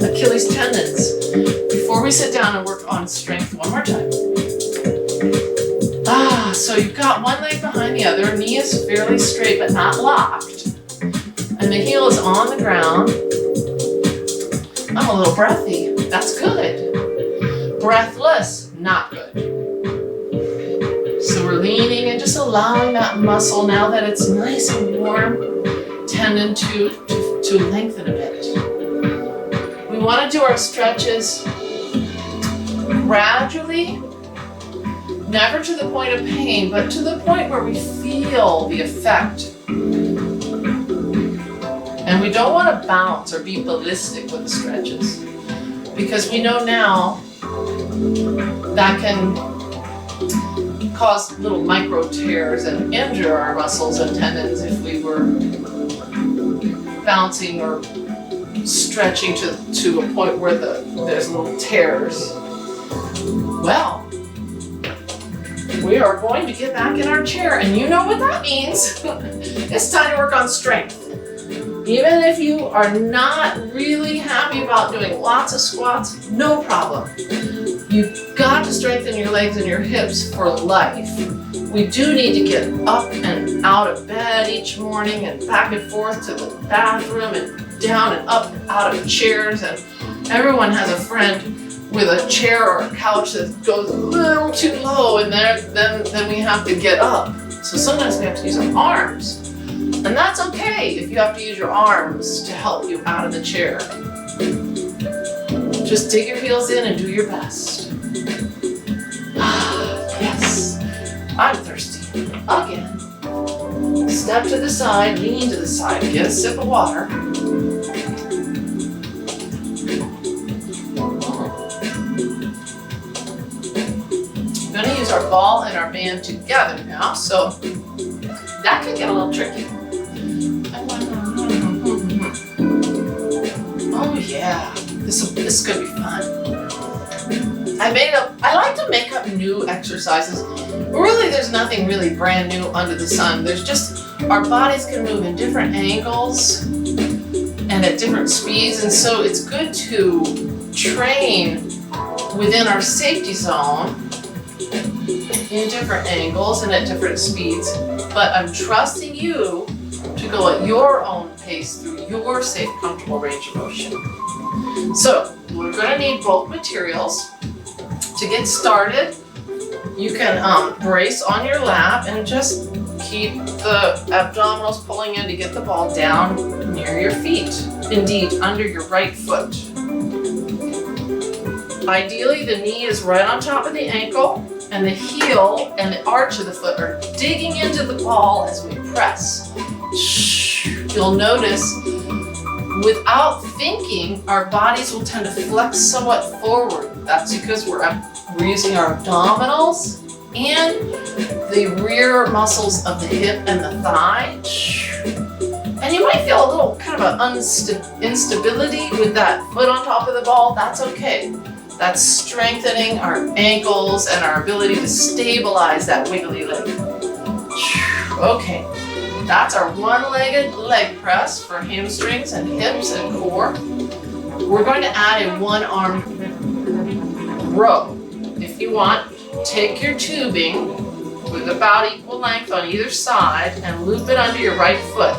Achilles tendons before we sit down and work on strength one more time. So you've got one leg behind the other, knee is fairly straight but not locked, and the heel is on the ground. I'm a little breathy. That's good. Breathless, not good. So we're leaning and just allowing that muscle, now that it's nice and warm, tendon to lengthen a bit. We want to do our stretches gradually, never to the point of pain, but to the point where we feel the effect. And we don't want to bounce or be ballistic with the stretches, because we know now that can cause little micro tears and injure our muscles and tendons if we were bouncing or stretching to a point where there's little tears. Well, we are going to get back in our chair, and you know what that means. It's time to work on strength. Even if you are not really happy about doing lots of squats, no problem. You've got to strengthen your legs and your hips for life. We do need to get up and out of bed each morning and back and forth to the bathroom and down and up and out of chairs. And everyone has a friend with a chair or a couch that goes a little too low, and then we have to get up. So sometimes we have to use our arms. And that's okay if you have to use your arms to help you out of the chair. Just dig your heels in and do your best. Yes, I'm thirsty. Again. Step to the side, lean to the side, get a sip of water. We're going to use our ball and our band together now, so that can get a little tricky. Oh yeah, this is going to be fun. I like to make up new exercises. Really, there's nothing really brand new under the sun. There's just, our bodies can move in different angles and at different speeds, and so it's good to train within our safety zone in different angles and at different speeds. But I'm trusting you to go at your own pace through your safe, comfortable range of motion. So we're going to need both materials. To get started, you can brace on your lap and just keep the abdominals pulling in to get the ball down near your feet. Indeed, under your right foot. Ideally, the knee is right on top of the ankle, and the heel and the arch of the foot are digging into the ball as we press. You'll notice, without thinking, our bodies will tend to flex somewhat forward. That's because we're using our abdominals and the rear muscles of the hip and the thigh. And you might feel a little kind of an instability with that foot on top of the ball. That's okay. That's strengthening our ankles and our ability to stabilize that wiggly leg. Okay, that's our one-legged leg press for hamstrings and hips and core. We're going to add a one-arm row. If you want, take your tubing with about equal length on either side and loop it under your right foot.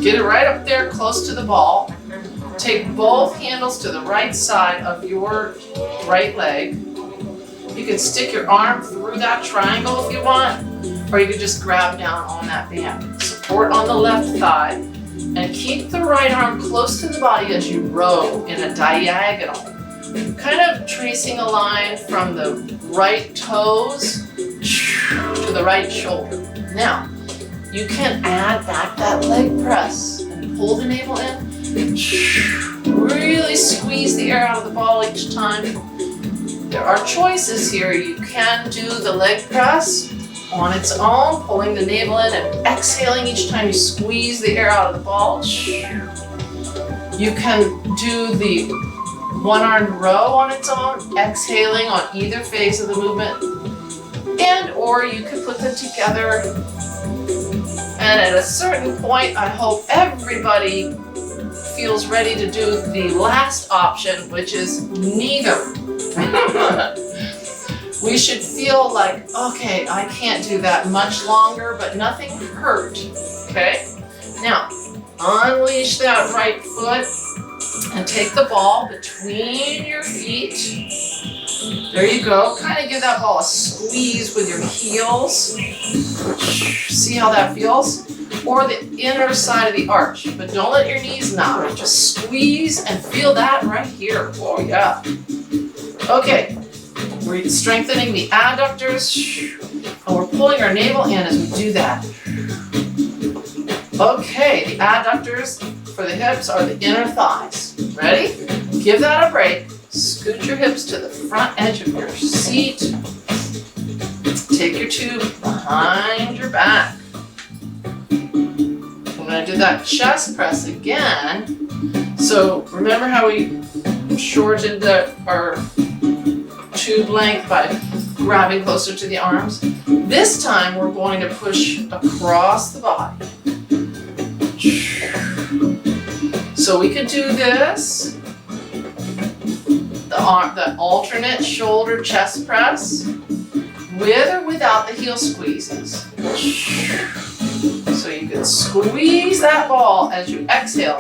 Get it right up there close to the ball. Take both handles to the right side of your right leg. You can stick your arm through that triangle if you want, or you can just grab down on that band. Support on the left thigh, and keep the right arm close to the body as you row in a diagonal. Kind of tracing a line from the right toes to the right shoulder. Now, you can add back that leg press and pull the navel in. Really squeeze the air out of the ball each time. There are choices here. You can do the leg press on its own, pulling the navel in and exhaling each time you squeeze the air out of the ball. You can do the one-armed row on its own, exhaling on either phase of the movement. And or you can put them together. And at a certain point, I hope everybody feels ready to do the last option, which is neither. We should feel like, okay, I can't do that much longer, but nothing hurt, okay? Now, unleash that right foot and take the ball between your feet. There you go. Kind of give that ball a squeeze with your heels. See how that feels? Or the inner side of the arch, but don't let your knees knock. Just squeeze and feel that right here. Oh yeah. Okay, we're strengthening the adductors, and we're pulling our navel in as we do that. Okay, the adductors for the hips are the inner thighs. Ready? Give that a break. Scoot your hips to the front edge of your seat. Take your tube behind your back. I'm going to do that chest press again. So remember how we shortened our tube length by grabbing closer to the arms? This time we're going to push across the body. So we could do this. The alternate shoulder chest press with or without the heel squeezes. So you can squeeze that ball as you exhale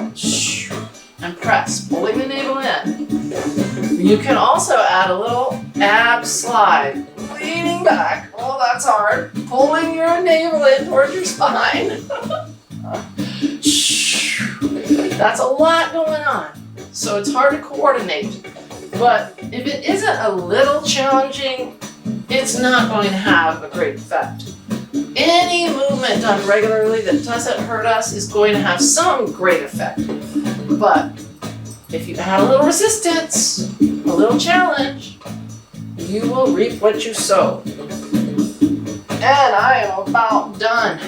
and press, pulling the navel in. You can also add a little ab slide, leaning back. Oh, that's hard. Pulling your navel in towards your spine. That's a lot going on, so it's hard to coordinate. But if it isn't a little challenging, it's not going to have a great effect. Any movement done regularly that doesn't hurt us is going to have some great effect. But if you add a little resistance, a little challenge, you will reap what you sow. And I am about done.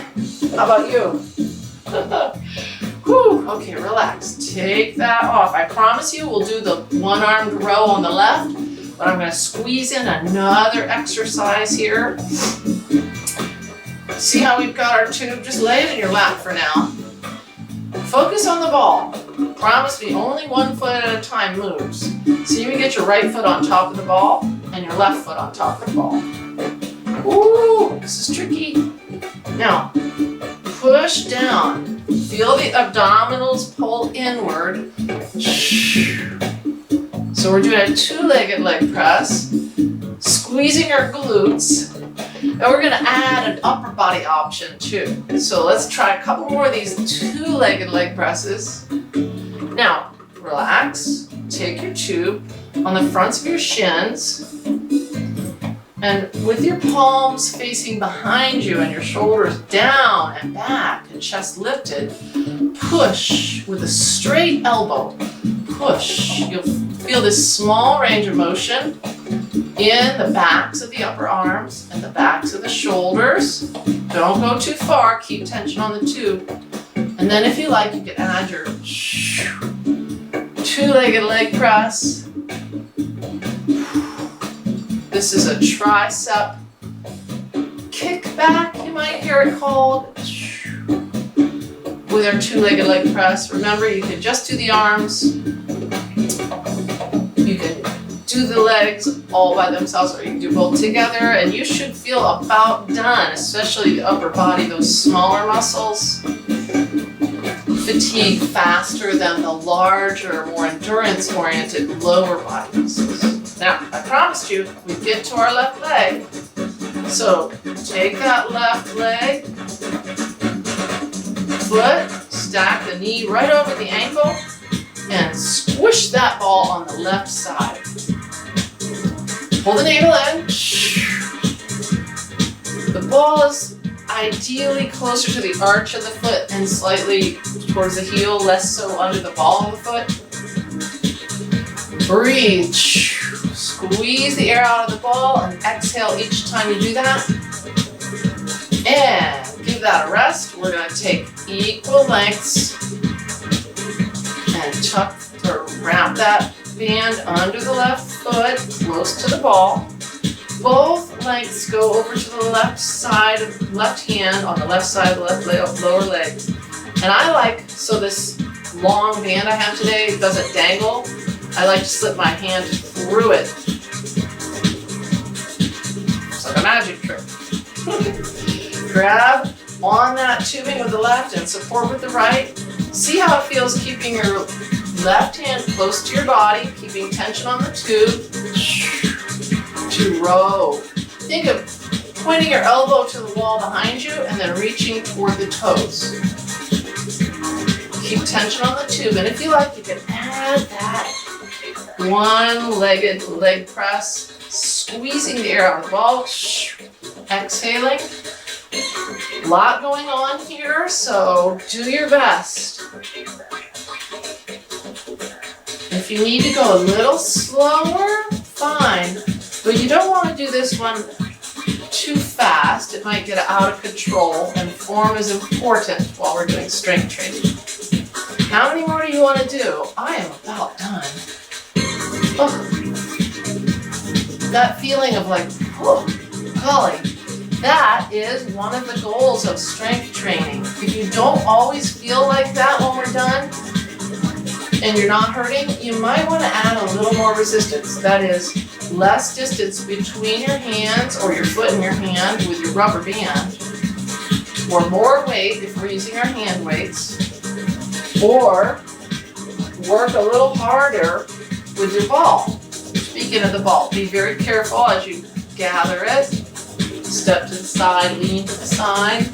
How about you? Whew, okay, relax. Take that off. I promise you we'll do the one-armed row on the left, but I'm going to squeeze in another exercise here. See how we've got our tube? Just lay it in your lap for now. Focus on the ball. Promise me only one foot at a time moves. So you can get your right foot on top of the ball and your left foot on top of the ball. Ooh, this is tricky. Now, push down. Feel the abdominals pull inward. So we're doing a two-legged leg press, squeezing our glutes, and we're going to add an upper body option too. So let's try a couple more of these two-legged leg presses. Now, relax. Take your tube on the fronts of your shins, and with your palms facing behind you and your shoulders down and back and chest lifted, push with a straight elbow. Push. You'll feel this small range of motion in the backs of the upper arms and the backs of the shoulders. Don't go too far. Keep tension on the tube. And then if you like, you can add your two-legged leg press. This is a tricep kickback, you might hear it called, with our two-legged leg press. Remember, you can just do the arms, do the legs all by themselves, or you can do both together, and you should feel about done, especially the upper body, those smaller muscles fatigue faster than the larger, more endurance-oriented lower body muscles. Now, I promised you we'd get to our left leg. So take that left leg, foot, stack the knee right over the ankle, and squish that ball on the left side. Pull the navel in. The ball is ideally closer to the arch of the foot and slightly towards the heel, less so under the ball of the foot. Breathe. Squeeze the air out of the ball and exhale each time you do that. And give that a rest. We're going to take equal lengths and tuck or wrap that band under the left foot, close to the ball. Both lengths go over to the left side of left hand on the left side of the left lower leg. And I like, so this long band I have today doesn't dangle, I like to slip my hand through it. It's like a magic trick. Grab on that tubing with the left and support with the right. See how it feels keeping your left hand close to your body, keeping tension on the tube. To row. Think of pointing your elbow to the wall behind you and then reaching toward the toes. Keep tension on the tube, and if you like, you can add that one-legged leg press, squeezing the air out of the ball, exhaling. A lot going on here, so do your best. If you need to go a little slower, fine. But you don't want to do this one too fast. It might get out of control, and form is important while we're doing strength training. How many more do you want to do? I am about done. Oh. That feeling of like, oh, golly, that is one of the goals of strength training. If you don't always feel like that when we're done, and you're not hurting, you might want to add a little more resistance. That is, less distance between your hands or your foot and your hand with your rubber band, or more weight if we're using our hand weights, or work a little harder with your ball. Speaking of the ball, be very careful as you gather it. Step to the side, lean to the side.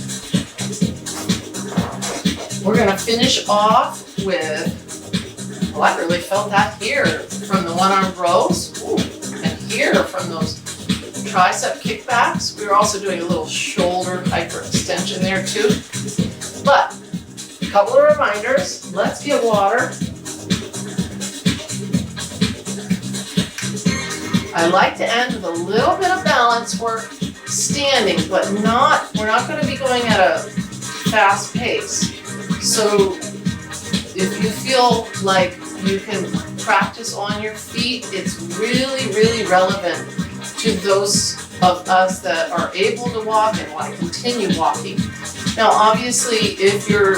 We're going to finish off with, well, I really felt that here from the one-arm rows. Ooh. And here from those tricep kickbacks. We were also doing a little shoulder hyperextension there too. But a couple of reminders. Let's get water. I like to end with a little bit of balance work standing, but we're not going to be going at a fast pace. So if you feel like you can practice on your feet, it's really, really relevant to those of us that are able to walk and want to continue walking. Now, obviously, if you're,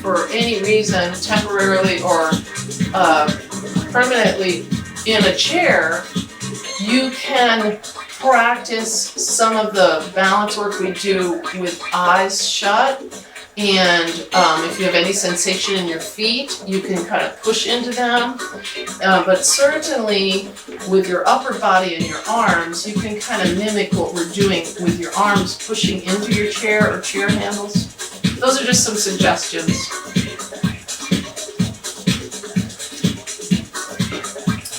for any reason, temporarily or permanently in a chair, you can practice some of the balance work we do with eyes shut. And if you have any sensation in your feet, you can kind of push into them. But certainly with your upper body and your arms, you can kind of mimic what we're doing with your arms pushing into your chair or chair handles. Those are just some suggestions.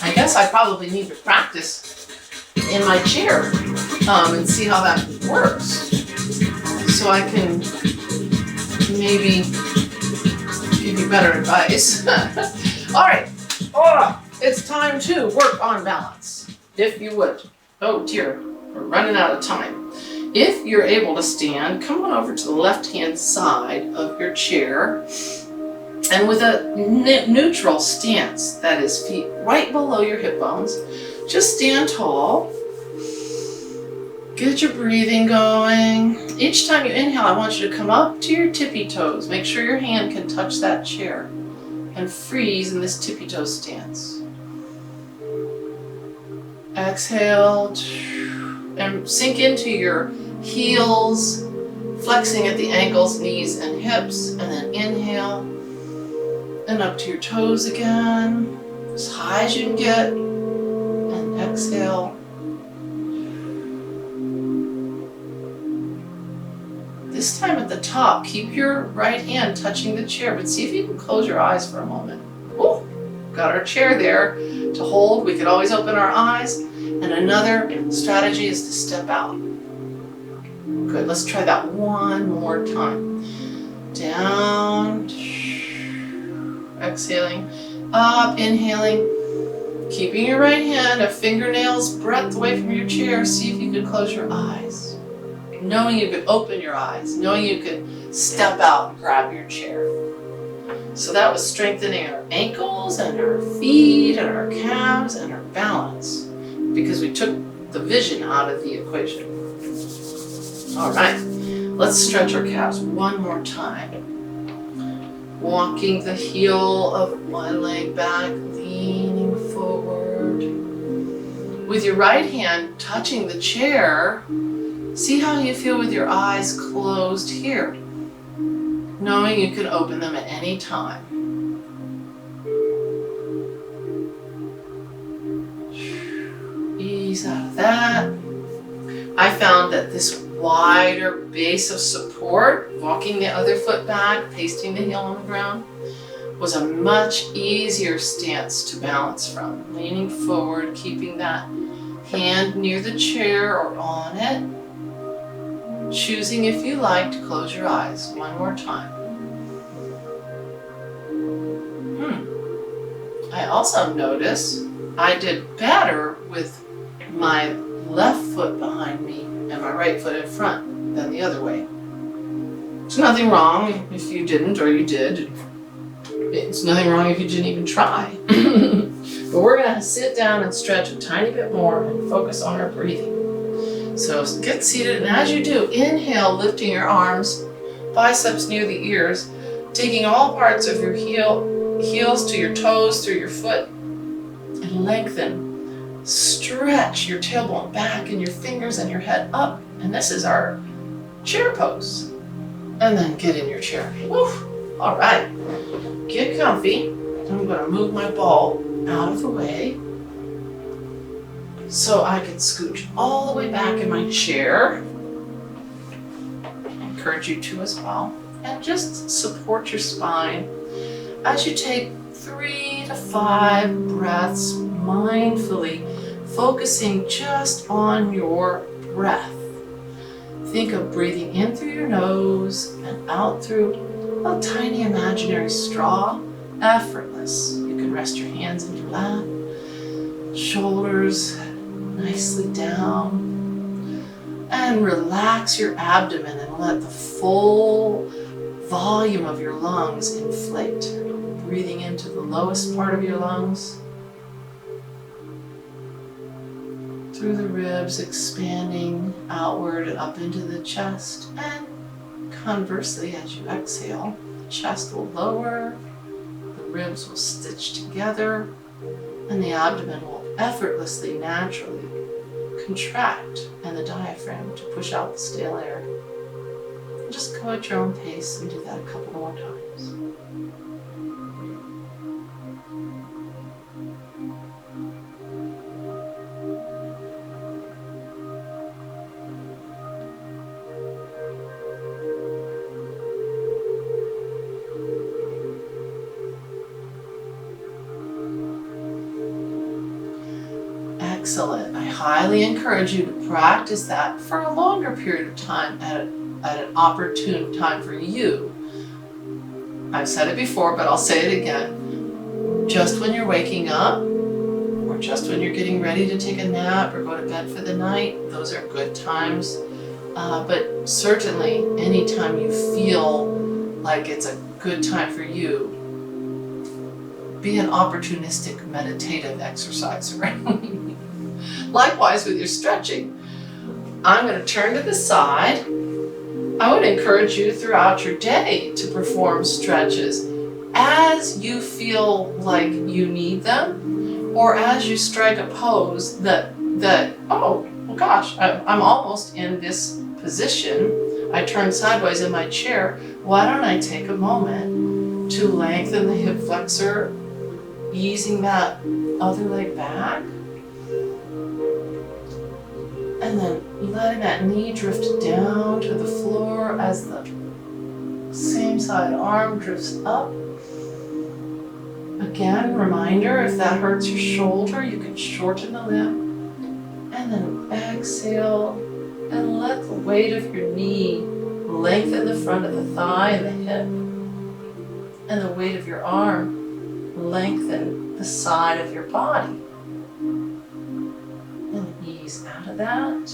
I guess I probably need to practice in my chair and see how that works. So I can maybe give you better advice. All right, it's time to work on balance, if you would. Oh dear, we're running out of time. If you're able to stand, come on over to the left-hand side of your chair, and with a neutral stance, that is feet right below your hip bones, just stand tall. Get your breathing going. Each time you inhale, I want you to come up to your tippy toes. Make sure your hand can touch that chair and freeze in this tippy toe stance. Exhale and sink into your heels, flexing at the ankles, knees, and hips, and then inhale and up to your toes again, as high as you can get, and exhale. This time at the top, keep your right hand touching the chair, but see if you can close your eyes for a moment. Ooh, got our chair there to hold. We could always open our eyes. And another strategy is to step out. Good, let's try that one more time. Down, exhaling, up, inhaling, keeping your right hand a fingernail's breadth away from your chair. See if you could close your eyes. Knowing you could open your eyes, knowing you could step out and grab your chair. So that was strengthening our ankles and our feet and our calves and our balance, because we took the vision out of the equation. All right, let's stretch our calves one more time. Walking the heel of one leg back, leaning forward. With your right hand touching the chair, see how you feel with your eyes closed here, knowing you can open them at any time. Ease out of that. I found that this wider base of support, walking the other foot back, pasting the heel on the ground, was a much easier stance to balance from. Leaning forward, keeping that hand near the chair or on it. Choosing, if you like, to close your eyes one more time. I also noticed I did better with my left foot behind me and my right foot in front than the other way. There's nothing wrong if you didn't or you did. It's nothing wrong if you didn't even try. But we're going to sit down and stretch a tiny bit more and focus on our breathing. So get seated, and as you do, inhale, lifting your arms, biceps near the ears, taking all parts of your heels to your toes through your foot, and lengthen. Stretch your tailbone back and your fingers and your head up. And this is our chair pose. And then get in your chair. Woo! All right, get comfy. I'm going to move my ball out of the way so I can scooch all the way back in my chair. I encourage you to as well. And just support your spine as you take 3 to 5 breaths mindfully, focusing just on your breath. Think of breathing in through your nose and out through a tiny imaginary straw, effortless. You can rest your hands in your lap, shoulders nicely down, and relax your abdomen and let the full volume of your lungs inflate. Breathing into the lowest part of your lungs, through the ribs, expanding outward and up into the chest, and conversely, as you exhale, the chest will lower, the ribs will stitch together, and the abdomen will effortlessly, naturally contract, and the diaphragm to push out the stale air. Just go at your own pace and do that a couple more times. Excellent. I highly encourage you to practice that for a longer period of time at an opportune time for you. I've said it before, but I'll say it again. Just when you're waking up, or just when you're getting ready to take a nap or go to bed for the night, those are good times. But certainly, anytime you feel like it's a good time for you, be an opportunistic meditative exerciser. Likewise with your stretching. I'm going to turn to the side. I would encourage you throughout your day to perform stretches as you feel like you need them, or as you strike a pose that that, oh, well, gosh, I'm almost in this position. I turn sideways in my chair. Why don't I take a moment to lengthen the hip flexor, easing that other leg back, and then letting that knee drift down to the floor as the same side arm drifts up. Again, reminder, if that hurts your shoulder, you can shorten the limb. And then exhale and let the weight of your knee lengthen the front of the thigh and the hip. And the weight of your arm lengthen the side of your body. And ease out of that.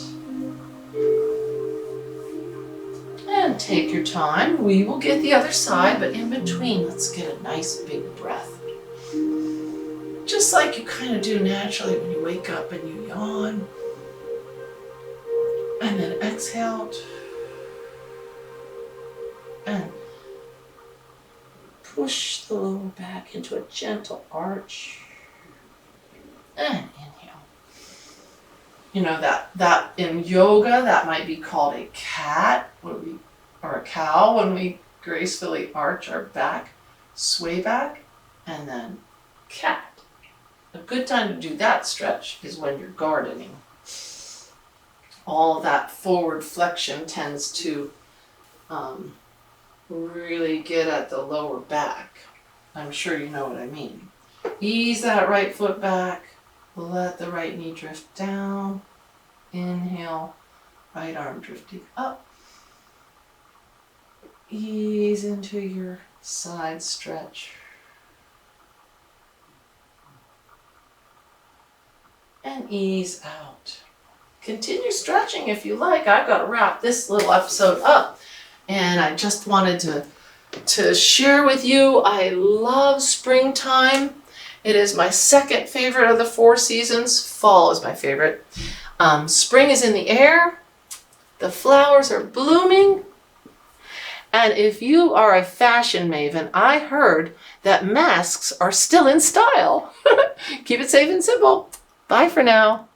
And take your time. We will get the other side, but in between, let's get a nice big breath. Just like you kind of do naturally when you wake up and you yawn. And then exhale. And push the lower back into a gentle arch. And inhale. You know that in yoga, that might be called a cat or a cow when we gracefully arch our back, sway back, and then cat. A good time to do that stretch is when you're gardening. All that forward flexion tends to really get at the lower back. I'm sure you know what I mean. Ease that right foot back. Let the right knee drift down. Inhale. Right arm drifting up. Ease into your side stretch. And ease out. Continue stretching if you like. I've got to wrap this little episode up. And I just wanted to share with you, I love springtime. It is my second favorite of the 4 seasons. Fall is my favorite. Spring is in the air. The flowers are blooming. And if you are a fashion maven, I heard that masks are still in style. Keep it safe and simple. Bye for now.